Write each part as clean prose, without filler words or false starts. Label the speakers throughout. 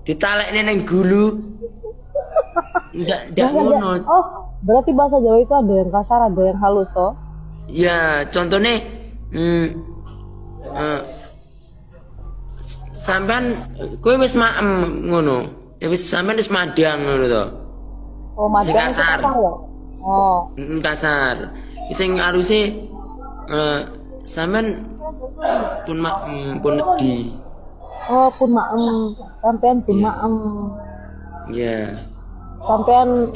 Speaker 1: ditalekne nang gulu. Ndak ngono.
Speaker 2: Oh, berarti bahasa Jawa itu ada yang kasar, ada yang halus toh?
Speaker 1: Ya, contohnya sampean kowe wis maem ngono. Ya wis sampean wis madang ngono to.
Speaker 2: Oh, madang itu
Speaker 1: kasar.
Speaker 2: kasar ya? Oh.
Speaker 1: Kasar. Sing haruse sampean pun maem pun di.
Speaker 2: Oh, pun maem. Sampean pun maem.
Speaker 1: Ya.
Speaker 2: Sampean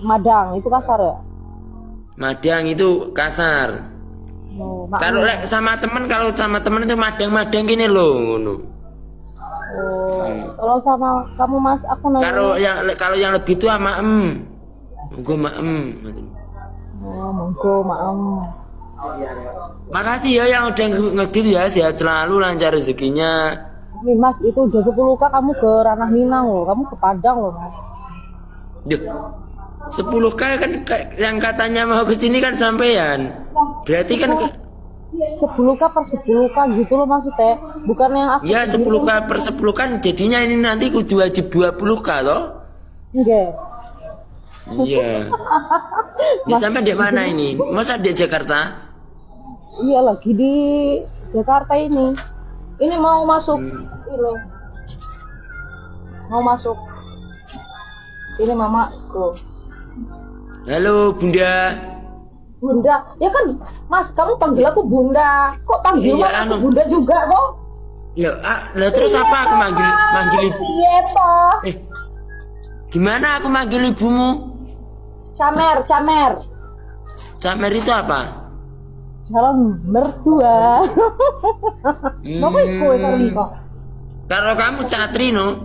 Speaker 2: madang itu kasar ya?
Speaker 1: Madang itu kasar.
Speaker 2: Oh,
Speaker 1: Kalau sama temen itu madang-madang gini loh ngono.
Speaker 2: Oh, kalau sama kamu Mas, aku nanya.
Speaker 1: Kalau yang lebih tua maem. Monggo maem.
Speaker 2: Oh, monggo maem.
Speaker 1: Makasih ya yang udah ngedit ya, sehat selalu, lancar rezekinya.
Speaker 2: Nih Mas, itu udah 10K kamu ke Ranah Minang loh, kamu ke Padang loh Mas.
Speaker 1: Duh, 10K kan yang katanya mau kesini kan sampean. Berarti kan
Speaker 2: 10K per 10K gitu loh maksudnya. Bukan yang aku.
Speaker 1: ya 10K per 10 kan jadinya ini nanti kudu wajib 20K toh?
Speaker 2: Enggak.
Speaker 1: Iya. Di sampai di mana ini? Masa di Jakarta?
Speaker 2: Iya lagi di Jakarta ini. Ini mau masuk ini. Mau masuk. Ini mama tuh.
Speaker 1: Halo Bunda.
Speaker 2: Bunda, ya kan Mas, kamu panggil aku Bunda. Kok panggil
Speaker 1: Iya,
Speaker 2: aku Bunda juga kok?
Speaker 1: Lah terus apa aku manggil ibu?
Speaker 2: Iya toh.
Speaker 1: Gimana aku manggil ibumu?
Speaker 2: Camer.
Speaker 1: Samer itu apa?
Speaker 2: Calon mertua. Apa itu kok?
Speaker 1: Kalau kamu Catri no?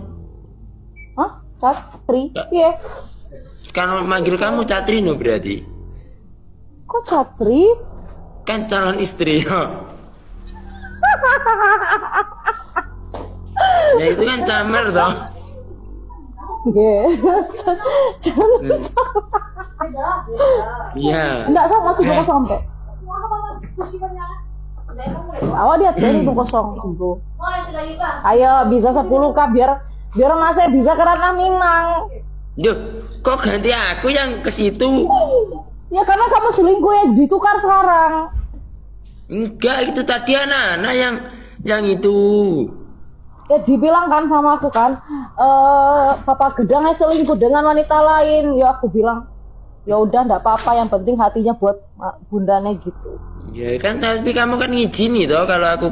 Speaker 2: Hah? Catri? Iya.
Speaker 1: Kalau manggil kamu Catri no berarti?
Speaker 2: Kok Catri?
Speaker 1: Kan calon istri. Ya itu kan Camer toh. Iya.
Speaker 2: Enggak sama sih kok sampai. Awal dia tuh kosong itu. Ayo bisa 10K biar Masnya bisa ke Ranah Minang.
Speaker 1: Duh, kok ganti aku yang ke situ?
Speaker 2: Ya karena kamu selingkuh ya ditukar sekarang.
Speaker 1: Enggak, itu tadi anak-anak yang itu.
Speaker 2: Ya dibilang kan sama aku kan, Bapak Gedangnya selingkuh dengan wanita lain. Ya aku bilang, ya udah ndak apa-apa, yang penting hatinya buat bundanya gitu.
Speaker 1: Ya kan, tapi kamu kan ngizini toh kalau aku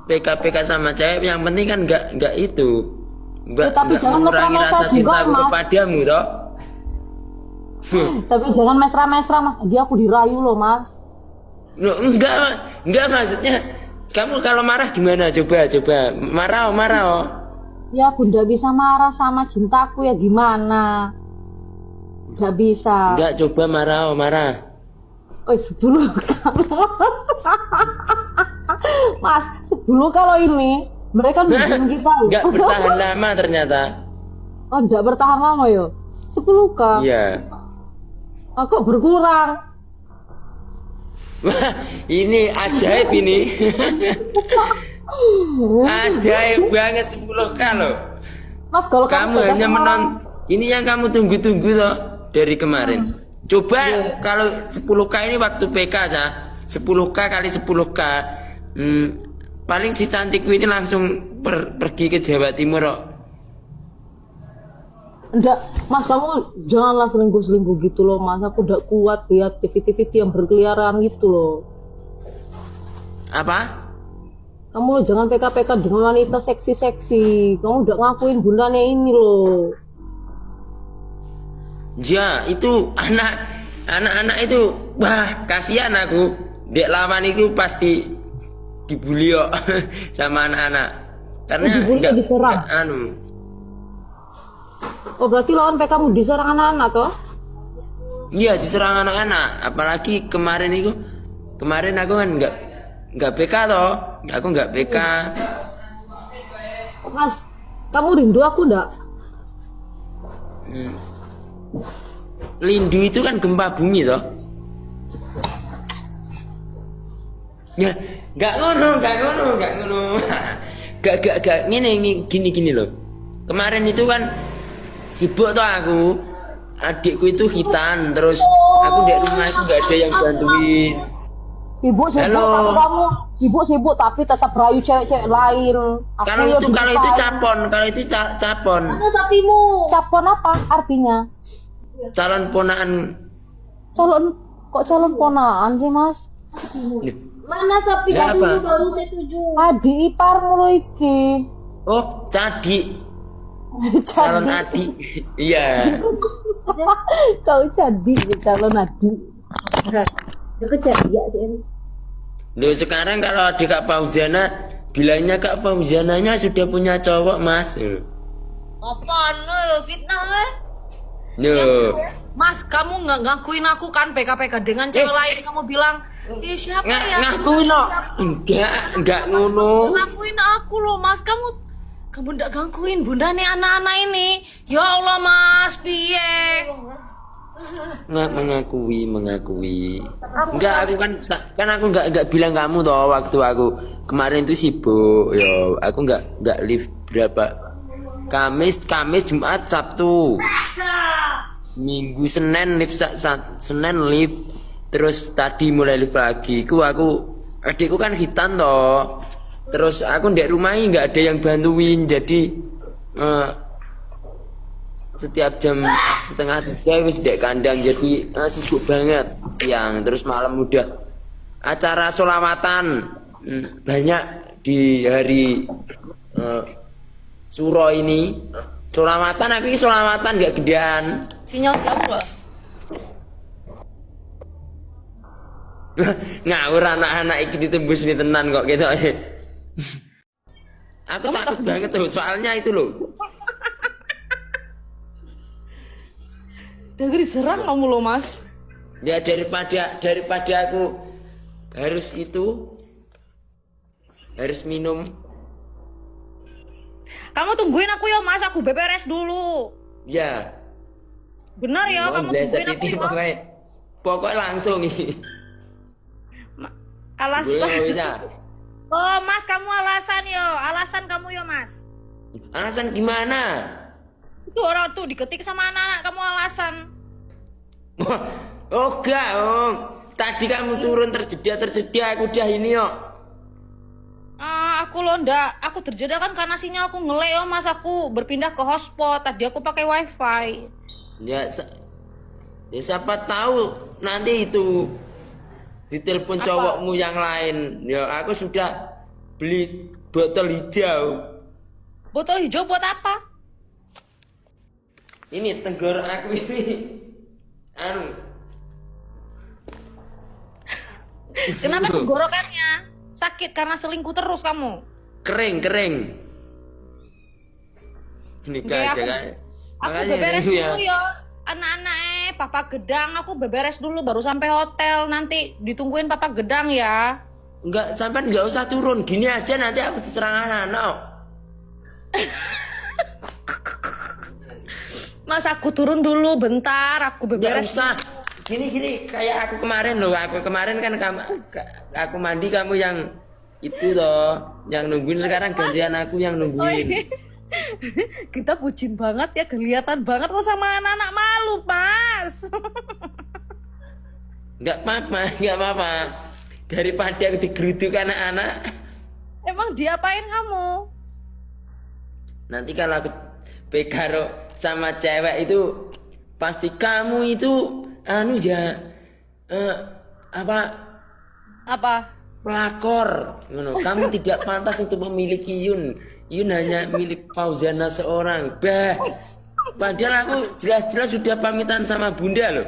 Speaker 1: PK sama cewek, yang penting kan enggak itu.
Speaker 2: Ya, tapi jangan
Speaker 1: mengurangi rasa cintaku kepadamu toh.
Speaker 2: Tapi jangan mesra-mesra Mas, dia aku dirayu loh Mas.
Speaker 1: Loh, enggak maksudnya kamu kalau marah gimana? Coba marah.
Speaker 2: Ya aku ndak bisa marah sama cintaku ya gimana? Nggak bisa.
Speaker 1: Enggak, coba marah.
Speaker 2: Oh, 10 Mas, 10 kalau ini mereka nungguin kita.
Speaker 1: Enggak bertahan lama ternyata.
Speaker 2: Oh, enggak bertahan lama ya? 10K.
Speaker 1: Iya.
Speaker 2: Oh, kok berkurang?
Speaker 1: Wah, ini ajaib ini. Ajaib banget 10K loh.
Speaker 2: Mas, kalau
Speaker 1: Kamu hanya ini yang kamu tunggu-tunggu toh dari kemarin. Coba kalau 10K ini waktu PK sah. 10K kali 10K. Paling si cantikku ini langsung pergi ke Jawa Timur kok.
Speaker 2: Enggak, Mas, kamu janganlah selingkuh gitu loh Mas. Aku udah kuat lihat TV yang berkeliaran gitu loh.
Speaker 1: Apa?
Speaker 2: Kamu jangan PK dengan wanita seksi. Kamu udah ngakuin bundanya ini loh.
Speaker 1: Ya, itu anak-anak itu, wah, kasihan aku. Dek lawan itu pasti dibully kok sama anak-anak. Karena
Speaker 2: dibully, diserang. Oh, berarti lawan PK kamu diserang anak-anak toh?
Speaker 1: Iya, diserang anak-anak. Apalagi kemarin aku kan nggak PK toh. Aku nggak PK.
Speaker 2: Mas, kamu rindu aku ndak?
Speaker 1: Lindu itu kan gempa bumi toh. Ya, nggak ngono. gak gini loh. Kemarin itu kan sibuk tuh aku, adikku itu hitan, terus aku di rumah itu gak ada yang bantuin.
Speaker 2: Sibuk
Speaker 1: Halo.
Speaker 2: tapi kamu sibuk tapi tetap rayu cewek-cewek lain. Aku
Speaker 1: Kalau
Speaker 2: ya
Speaker 1: itu
Speaker 2: dilupain.
Speaker 1: kalau itu capon,
Speaker 2: Mana sapimu? Capon apa artinya?
Speaker 1: calon ponaan.
Speaker 2: Calon ponaan sih mas?
Speaker 1: Nih,
Speaker 3: Mana sapi
Speaker 1: Ya,
Speaker 3: dulu
Speaker 1: apa?
Speaker 3: baru saya tuju.
Speaker 2: Adik ipar mulu iki.
Speaker 1: oh cadi, calon
Speaker 2: Jadi
Speaker 1: adik. Iya.
Speaker 2: kau jadi calon adik.
Speaker 3: Dekat jadi ya sih.
Speaker 1: Loh sekarang kalau adik Kak Fauzana bilangnya Kak Fauzananya sudah punya cowok mas.
Speaker 3: Apaan lo fitnah kan?
Speaker 1: Loh,
Speaker 4: Mas, kamu nggak ngakuin aku kan PK-PK dengan cewek lain. Kamu bilang, siapa ya?
Speaker 1: ngakuin no? Enggak ngono.
Speaker 4: Ngakuin aku loh, Mas. Kamu nggak ngakuin bunda nih anak-anak ini. Ya Allah, Mas, piye?
Speaker 1: Nggak mengakui. Enggak, aku kan aku enggak bilang kamu toh waktu aku kemarin itu sibuk. Yo, aku enggak live berapa. Kamis, Jumat, Sabtu. Minggu Senin live Senin live. Terus tadi mulai live lagi. Adikku kan hitam toh. Terus aku di rumah ini enggak ada yang bantuin. Jadi setiap jam setengah 3 wis dek kandang, jadi sibuk banget siang, terus malam udah acara sholawatan banyak di hari suro ini. Sholawatan tapi sholawatan gak gedean.
Speaker 4: Sinyal siapa?
Speaker 1: Ngawur anak-anak iki ditembus nih tenan kok gitu. Aku takut banget tuh soalnya itu loh.
Speaker 4: Udah diserang kamu loh, Mas.
Speaker 1: Ya daripada aku harus minum.
Speaker 4: Kamu tungguin aku ya, Mas. Aku beberes dulu.
Speaker 1: Ya.
Speaker 4: Benar ya, kamu
Speaker 1: biasa
Speaker 4: tungguin aku
Speaker 1: titik
Speaker 4: ya.
Speaker 1: pokoknya langsung nih.
Speaker 4: Alasan. Oh, Mas, kamu alasan yo. Alasan kamu yo, Mas.
Speaker 1: Alasan gimana?
Speaker 4: Itu orang tuh diketik sama anak-anak kamu alasan.
Speaker 1: Oh enggak, Om. Tadi kamu turun tersedia aku udah ini yo.
Speaker 4: Aku loh ndak, aku terjeda kan karena sinyal aku ngelek yo, Mas. Aku berpindah ke hotspot. Tadi aku pakai wifi.
Speaker 1: Ya, ya siapa tahu nanti itu ditelepon cowokmu yang lain. Ya aku sudah beli botol hijau.
Speaker 4: Botol hijau buat apa?
Speaker 1: Ini tenggorok aku ini
Speaker 4: Kenapa tenggorokannya? Sakit karena selingkuh terus kamu.
Speaker 1: kering. Ini
Speaker 4: Oke,
Speaker 1: aja
Speaker 4: aku
Speaker 1: kan.
Speaker 4: beberes dulu ya. Anak-anak Papa Gedang, aku beberes dulu baru sampai hotel. Nanti ditungguin Papa Gedang ya.
Speaker 1: Enggak, sampai enggak usah turun. Gini aja nanti aku diserang anak-anak.
Speaker 4: Mas, aku turun dulu bentar, aku
Speaker 1: Enggak
Speaker 4: beberes.
Speaker 1: usah. Gini kayak aku kemarin loh. Aku kemarin kan aku mandi, kamu yang itu toh, yang nungguin. Sekarang gantian aku yang nungguin.
Speaker 4: Kita bucin banget ya, kelihatan banget lo sama anak-anak, malu, Mas.
Speaker 1: Enggak apa-apa. Daripada aku digeruduk anak-anak.
Speaker 4: Emang diapain kamu?
Speaker 1: Nanti kalau aku pekaro sama cewek itu pasti kamu itu
Speaker 4: Apa?
Speaker 1: pelakor, kamu tidak pantas untuk memiliki Yun hanya milik Fauzana seorang. Padahal aku jelas-jelas sudah pamitan sama bunda loh.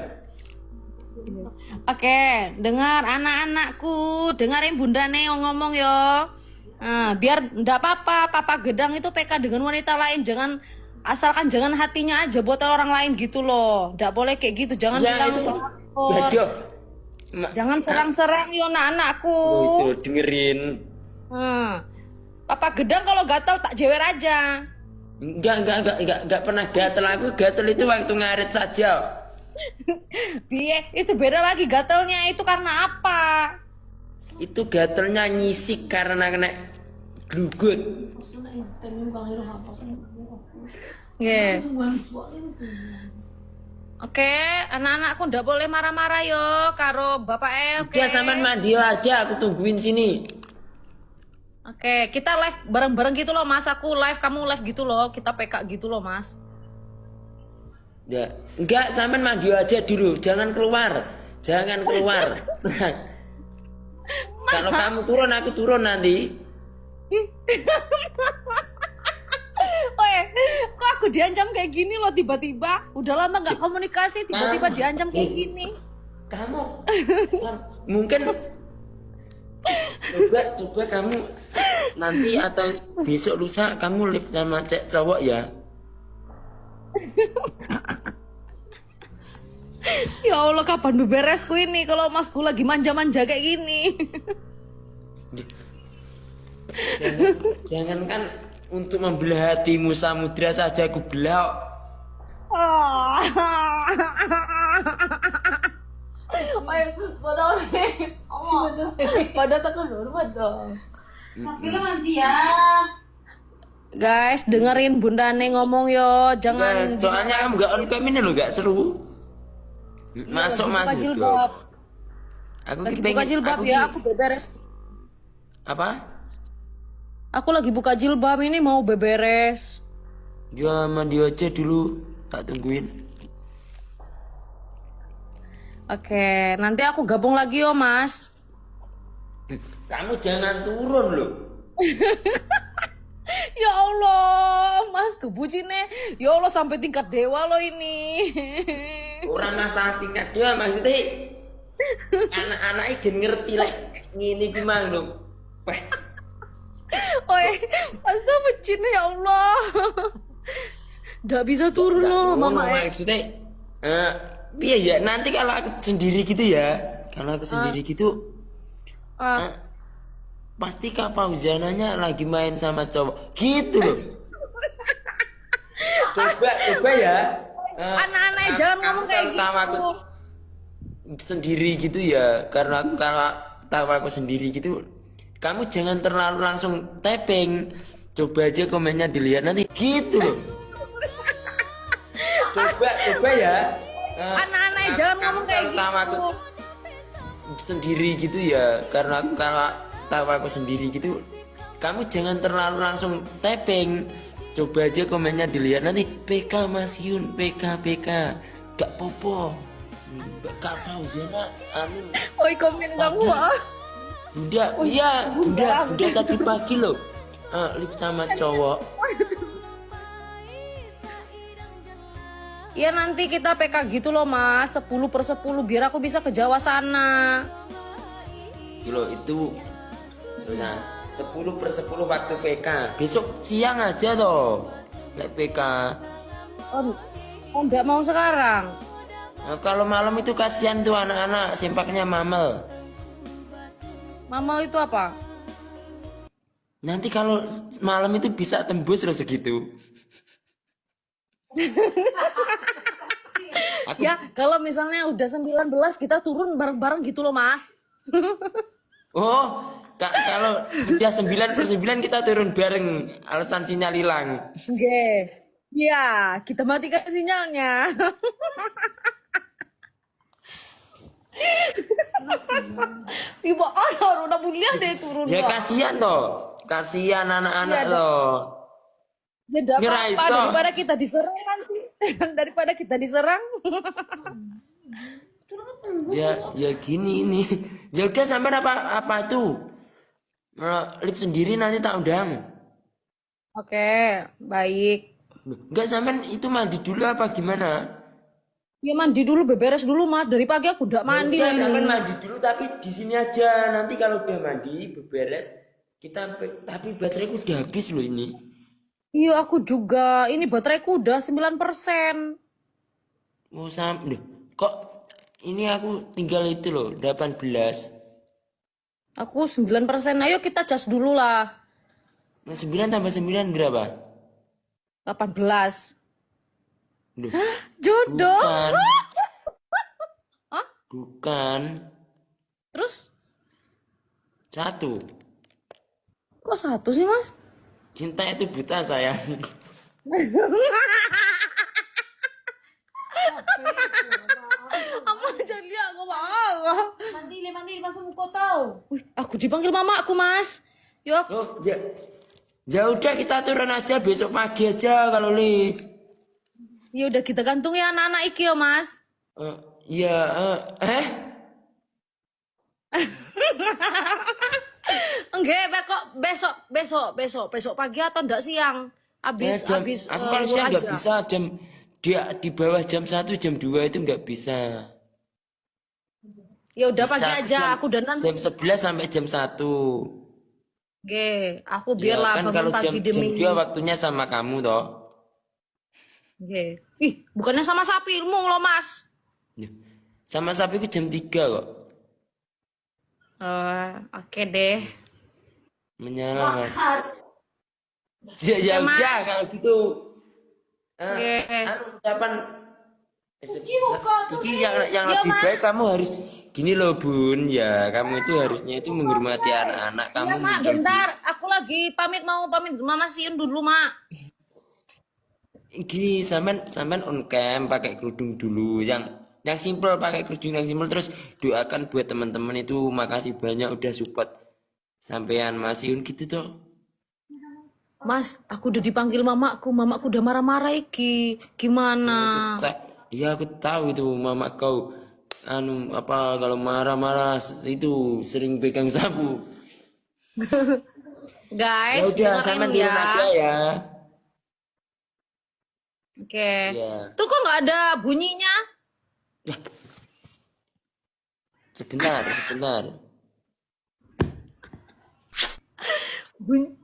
Speaker 4: Oke, dengar anak-anakku, dengarin bunda nih ngomong yo. Biar ndak apa-apa, Papa Gedang itu PK dengan wanita lain, asalkan jangan hatinya aja buat orang lain gitu loh. Ndak boleh kayak gitu, jangan
Speaker 1: Ya
Speaker 4: bilang
Speaker 1: itu
Speaker 4: pelakor.
Speaker 1: Badio.
Speaker 4: Jangan serang-serang yo anak-anakku.
Speaker 1: Itu dengerin.
Speaker 4: Papa Gedang kalau gatal tak jewer aja.
Speaker 1: Enggak pernah gatel. Aku gatel itu waktu ngarit saja.
Speaker 4: Biye, itu beda lagi gatelnya itu karena apa?
Speaker 1: Itu gatelnya nyisik karena kena glugut.
Speaker 4: Nggih. Oke, anak-anakku ndak boleh marah-marah yo karo bapak oke.
Speaker 1: Udah sampean mandi aja, aku tungguin sini.
Speaker 4: Oke, kita live bareng-bareng gitu loh Mas. Aku live, kamu live gitu loh. Kita PK gitu loh Mas.
Speaker 1: Ya, enggak, sampean mandi aja dulu, jangan keluar. Jangan keluar. Kalau kamu turun, aku turun nanti.
Speaker 4: Kok aku diancam kayak gini loh tiba-tiba? Udah lama nggak komunikasi, tiba-tiba diancam kayak gini.
Speaker 1: Kamu mungkin coba kamu nanti atau besok lusa kamu live sama cowok ya.
Speaker 4: Ya Allah, kapan beberesku ini kalau masku lagi manja-manja kayak gini.
Speaker 1: Jangan kan untuk membelah hatimu samudra saja aku belah.
Speaker 4: Pada tekan normal dong.
Speaker 3: Tapi kan nanti ya.
Speaker 4: Guys, dengerin Bunda Neng ngomong yo, jangan.
Speaker 1: Guys, soalnya kamu gak on cam ini lo gak seru. Masuk
Speaker 4: buka
Speaker 1: masuk.
Speaker 4: jilbab.
Speaker 1: Aku
Speaker 4: Lagi
Speaker 1: pengen-
Speaker 4: buka jilbab
Speaker 1: aku
Speaker 4: ya,
Speaker 1: ki-
Speaker 4: aku beberes.
Speaker 1: Apa?
Speaker 4: Aku lagi buka jilbab ini mau beberes.
Speaker 1: Dia mandi aja dulu, tak tungguin.
Speaker 4: Oke, nanti aku gabung lagi yo Mas.
Speaker 1: Kamu jangan turun loh.
Speaker 4: Ya Allah, Mas kebucinnya. Ya Allah sampai tingkat dewa lo ini.
Speaker 1: Orang masalah tingkat dia maksudnya anak-anak ini ngerti lah ngini gimana loh. Weh,
Speaker 4: Oi, masa bucinnya ya Allah. Nggak bisa turun loh, Mama.
Speaker 1: maksudnya iya ya nanti kalau aku sendiri gitu ya, kalau aku sendiri gitu pasti Kak Fauzananya lagi main sama cowok gitu loh. coba ya.
Speaker 4: Anak-anak jangan ngomong kayak
Speaker 1: pertama aku
Speaker 4: gitu.
Speaker 1: sendiri gitu ya, karena kalau tahu aku sendiri gitu, kamu jangan terlalu langsung tapping. Coba aja komennya dilihat nanti gitu loh. coba ya.
Speaker 4: Anak-anak jangan ngomong kayak
Speaker 1: pertama aku
Speaker 4: gitu.
Speaker 1: sendiri gitu ya, karena kalau tahu aku sendiri gitu, kamu jangan terlalu langsung tapping. Coba aja komennya dilihat nanti. PK Mas Yun, PK gak popo. Kak Fauzana anu
Speaker 4: Oi, komen kamu ah.
Speaker 1: Bunda, iya Bunda tadi pagi loh live sama cowok.
Speaker 4: Ya nanti kita PK gitu loh Mas, 10/10 biar aku bisa ke Jawa sana.
Speaker 1: Loh itu nah, 10/10 waktu PK. Besok siang aja toh live PK.
Speaker 4: Oh, enggak mau sekarang.
Speaker 1: Nah, kalau malam itu kasihan tuh anak-anak sempaknya mamel.
Speaker 4: Mama itu apa?
Speaker 1: Nanti kalau malam itu bisa tembus loh segitu.
Speaker 4: Ya, kalau misalnya udah 19 kita turun bareng-bareng gitu loh, Mas.
Speaker 1: Oh, kalau udah 9/9 kita turun bareng, alasan sinyal hilang.
Speaker 4: Oke. Ya, kita matikan sinyalnya. Ibu asal udah mulia deh turun.
Speaker 1: Ya
Speaker 4: Pak.
Speaker 1: kasihan toh, kasihan anak-anak
Speaker 4: Iya,
Speaker 1: toh.
Speaker 4: Ya enggak
Speaker 1: Ngira
Speaker 4: apa-apa
Speaker 1: iso.
Speaker 4: daripada kita diserang nanti. Daripada kita diserang.
Speaker 1: Ya gini ini. Ya udah sampai apa itu. Live sendiri nanti tak undang.
Speaker 4: Oke, baik.
Speaker 1: Enggak sampai itu mandi dulu apa gimana?
Speaker 4: Ya mandi dulu, beberes dulu, Mas. Dari pagi aku udah mandi
Speaker 1: Udah,
Speaker 4: loh
Speaker 1: sampean
Speaker 4: ini.
Speaker 1: mandi dulu tapi di sini aja. Nanti kalau udah mandi beberes kita tapi bateraiku udah habis loh ini.
Speaker 4: Iya, aku juga. Ini bateraiku udah 9%.
Speaker 1: Mau sampai kok ini aku tinggal itu loh 18.
Speaker 4: Aku 9%. Ayo kita cas dulu lah.
Speaker 1: Nah, 9 tambah 9 berapa?
Speaker 4: 18.
Speaker 1: Loh,
Speaker 4: Jodoh.
Speaker 1: bukan.
Speaker 4: Hah?
Speaker 1: Bukan.
Speaker 4: Terus?
Speaker 1: 1.
Speaker 4: Kok 1 sih, Mas?
Speaker 1: Cinta itu buta sayang.
Speaker 4: Ama jadi aku mau.
Speaker 3: Mandi masuk muka tau.
Speaker 4: Wih, aku dipanggil mama aku, Mas. Yuk.
Speaker 1: Oh, ya. Ya udah kita turun aja besok pagi aja kalau Li.
Speaker 4: Ya udah kita gantung ya anak-anak iki ya, Mas.
Speaker 1: Ya,
Speaker 4: Enggak, kok besok pagi atau enggak siang? Habis
Speaker 1: aku kalau siang nggak
Speaker 4: aja.
Speaker 1: bisa dia di bawah jam 1 jam 2 itu nggak bisa.
Speaker 4: Ya udah pagi
Speaker 1: Jam-
Speaker 4: aja, aku danan.
Speaker 1: jam 11 sampai jam 1.
Speaker 4: Oke, aku
Speaker 1: Ya,
Speaker 4: biarlah
Speaker 1: kan
Speaker 4: bangun
Speaker 1: kalau
Speaker 4: pagi
Speaker 1: jam
Speaker 4: demi.
Speaker 1: 2 waktunya sama kamu toh.
Speaker 4: Oke. Ih, bukannya sama sapimu loh, Mas.
Speaker 1: Ya, sama sapi itu jam 3 kok.
Speaker 4: Oke deh.
Speaker 1: Menyala Mas. Ya
Speaker 4: Mas.
Speaker 1: udah kalau gitu.
Speaker 4: Oke.
Speaker 1: Ucapan iki yang
Speaker 4: Yo,
Speaker 1: lebih
Speaker 4: Mas.
Speaker 1: baik kamu harus gini loh Bun ya, kamu itu harusnya itu menghormati anak-anak kamu.
Speaker 4: Iya, Mak, bentar. Aku lagi pamit Mama Siun dulu, Mak.
Speaker 1: Gini sampean on cam pakai kerudung dulu yang simple, pakai kerudung yang simple, terus doakan buat teman-teman itu, makasih banyak udah support sampean Mas Yun gitu toh.
Speaker 4: Mas, aku udah dipanggil mamaku udah marah-marah iki. Gimana?
Speaker 1: Iya aku tahu itu mama kau apa kalau marah-marah itu sering pegang sapu. Ya
Speaker 4: Guys,
Speaker 1: udah
Speaker 4: dengerin
Speaker 1: sampean turun aja ya.
Speaker 4: Oke.
Speaker 1: Ya.
Speaker 4: Tuh kok nggak ada bunyinya?
Speaker 1: Sebentar.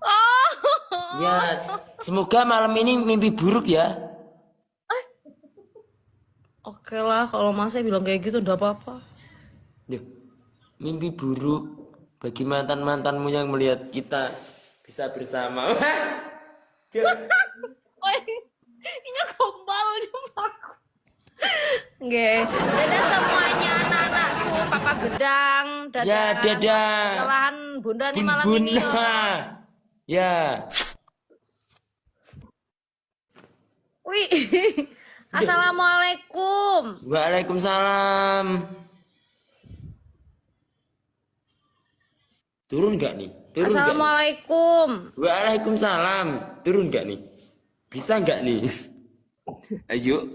Speaker 4: Oh.
Speaker 1: Ya, semoga malam ini mimpi buruk ya.
Speaker 4: Oke lah, kalau Mas bilang kayak gitu udah apa-apa.
Speaker 1: Duh, mimpi buruk bagi mantan-mantanmu yang melihat kita bisa bersama.
Speaker 4: Oh, ini gombal cuma aku. Oke, dadah semuanya anak-anakku, Papa Gedang, dadah.
Speaker 1: Ya, dadah.
Speaker 4: Kesalahan Bunda nih malam
Speaker 1: Bun-bun.
Speaker 4: ini yo.
Speaker 1: Ya.
Speaker 4: Wih. Assalamualaikum.
Speaker 1: Waalaikumsalam. Turun nggak nih? Turun nggak nih?
Speaker 4: Assalamualaikum.
Speaker 1: Waalaikumsalam. Turun nggak nih? Bisa nggak nih? Ayo.